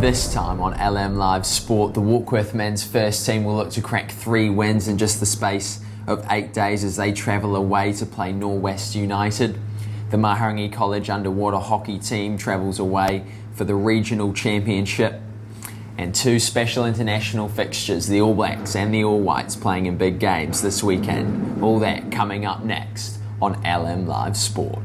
This time on LMLive Sport, the Warkworth men's first team will look to crack 3 wins in just the space of 8 days as they travel away to play Norwest United. The Mahurangi College underwater hockey team travels away for the regional championship. And 2 special international fixtures, the All Blacks and the All Whites playing in big games this weekend. All that coming up next on LMLive Sport.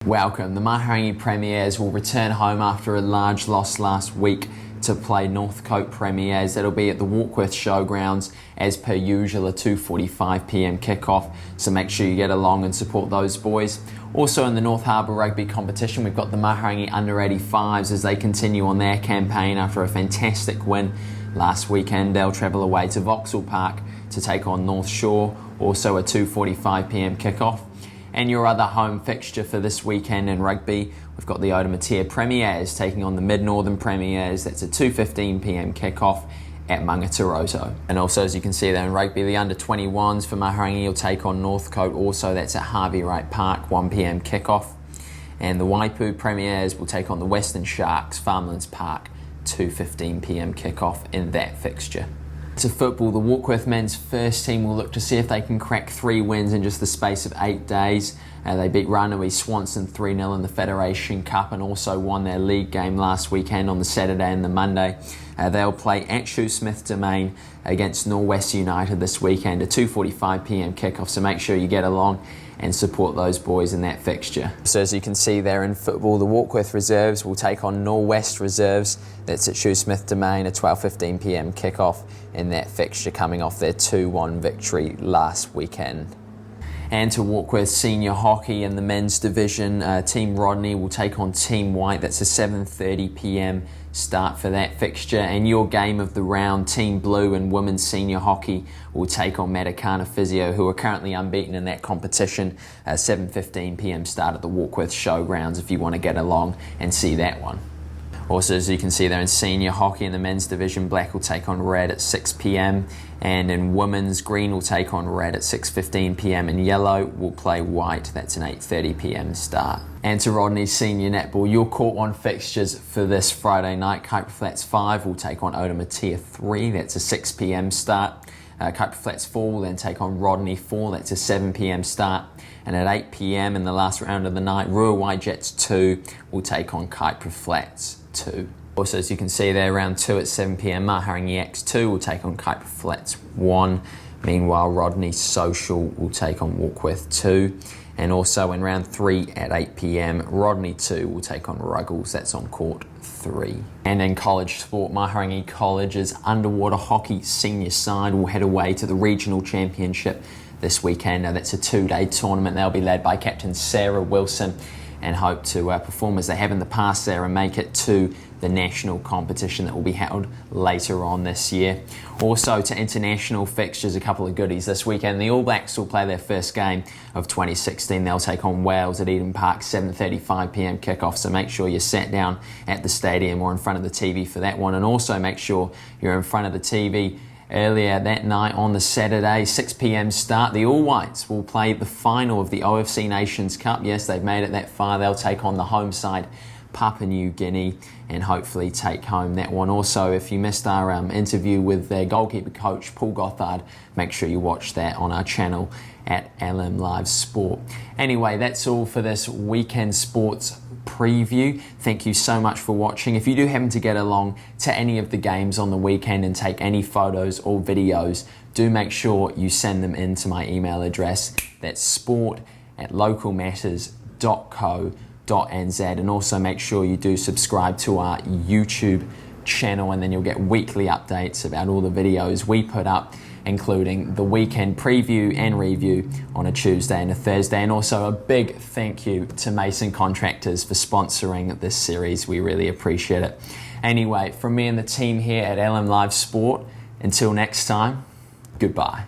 Welcome. The Mahurangi Premiers will return home after a large loss last week to play Northcote Premiers. That'll be at the Warkworth Showgrounds as per usual, a 2:45 p.m. kickoff, so make sure you get along and support those boys. Also in the North Harbour Rugby competition, we've got the Mahurangi Under-85s as they continue on their campaign after a fantastic win last weekend. They'll travel away to Vauxhall Park to take on North Shore, also a 2:45 p.m. kickoff. And your other home fixture for this weekend in rugby, we've got the Odomatea Premiers taking on the Mid-Northern Premiers. That's a 2:15 p.m. kickoff at Mangataroto. And also, as you can see there in rugby, the Under-21s for Mahurangi will take on Northcote. Also, that's at Harvey Wright Park, 1 p.m. kickoff. And the Waipu Premiers will take on the Western Sharks, Farmlands Park, 2:15 p.m. kickoff in that fixture. To football, the Warkworth men's first team will look to see if they can crack 3 wins in just the space of 8 days. They beat Ranui Swanson 3-0 in the Federation Cup and also won their league game last weekend on the Saturday and the Monday. They'll play at Shoesmith Domain against Norwest United this weekend, a 2:45 p.m. kickoff, so make sure you get along and support those boys in that fixture. So as you can see there in football, the Warkworth reserves will take on Norwest reserves. That's at Shoesmith Domain, a 12:15 p.m. kickoff in that fixture, coming off their 2-1 victory last weekend. And to Warkworth senior hockey in the men's division, Team Rodney will take on Team White. That's a 7:30 p.m. start for that fixture. And your game of the round, Team Blue and women's senior hockey will take on Matakana Physio, who are currently unbeaten in that competition. 7:15 p.m. start at the Warkworth Showgrounds if you want to get along and see that one. Also, as you can see there in senior hockey in the men's division, Black will take on Red at 6 p.m. and in women's, Green will take on Red at 6:15 p.m. and Yellow will play White. That's an 8:30 p.m. start. And to Rodney's senior netball, your Court 1 fixtures for this Friday night, Kuiper Flats 5 will take on Odomatea 3. That's a 6 p.m. start. Kuiper Flats 4 will then take on Rodney 4. That's a 7 p.m. start. And at 8 p.m. in the last round of the night, Ruawai Jets 2 will take on Kuiper Flats 2. Also, as you can see there, round 2 at 7 p.m, Mahurangi X2 will take on Kuiper Flats 1. Meanwhile, Rodney Social will take on Warkworth 2. And also in round 3 at 8 p.m, Rodney 2 will take on Ruggles. That's on court 3. And in college sport, Mahurangi College's underwater hockey senior side will head away to the regional championship this weekend. Now, that's a 2-day tournament. They'll be led by Captain Sarah Wilson and hope to perform as they have in the past there and make it to the national competition that will be held later on this year. Also to international fixtures, a couple of goodies this weekend. The All Blacks will play their first game of 2016. They'll take on Wales at Eden Park, 7:35 p.m. kickoff, so make sure you're sat down at the stadium or in front of the TV for that one, and also make sure you're in front of the TV earlier that night on the Saturday, 6 p.m. start. The All Whites will play the final of the OFC Nations Cup. Yes, they've made it that far. They'll take on the home side, Papua New Guinea, and hopefully take home that one. Also, if you missed our interview with their goalkeeper coach, Paul Gothard, make sure you watch that on our channel at LMLive Sport. Anyway, that's all for this weekend sports preview. Thank you so much for watching. If you do happen to get along to any of the games on the weekend and take any photos or videos, do make sure you send them in to my email address. That's sport@localmatters.co.nz, and also make sure you do subscribe to our YouTube channel, and then you'll get weekly updates about all the videos we put up, including the weekend preview and review on a Tuesday and a Thursday. And also a big thank you to Mason Contractors for sponsoring this series. We really appreciate it. Anyway, from me and the team here at LMLive Sport, until next time, goodbye.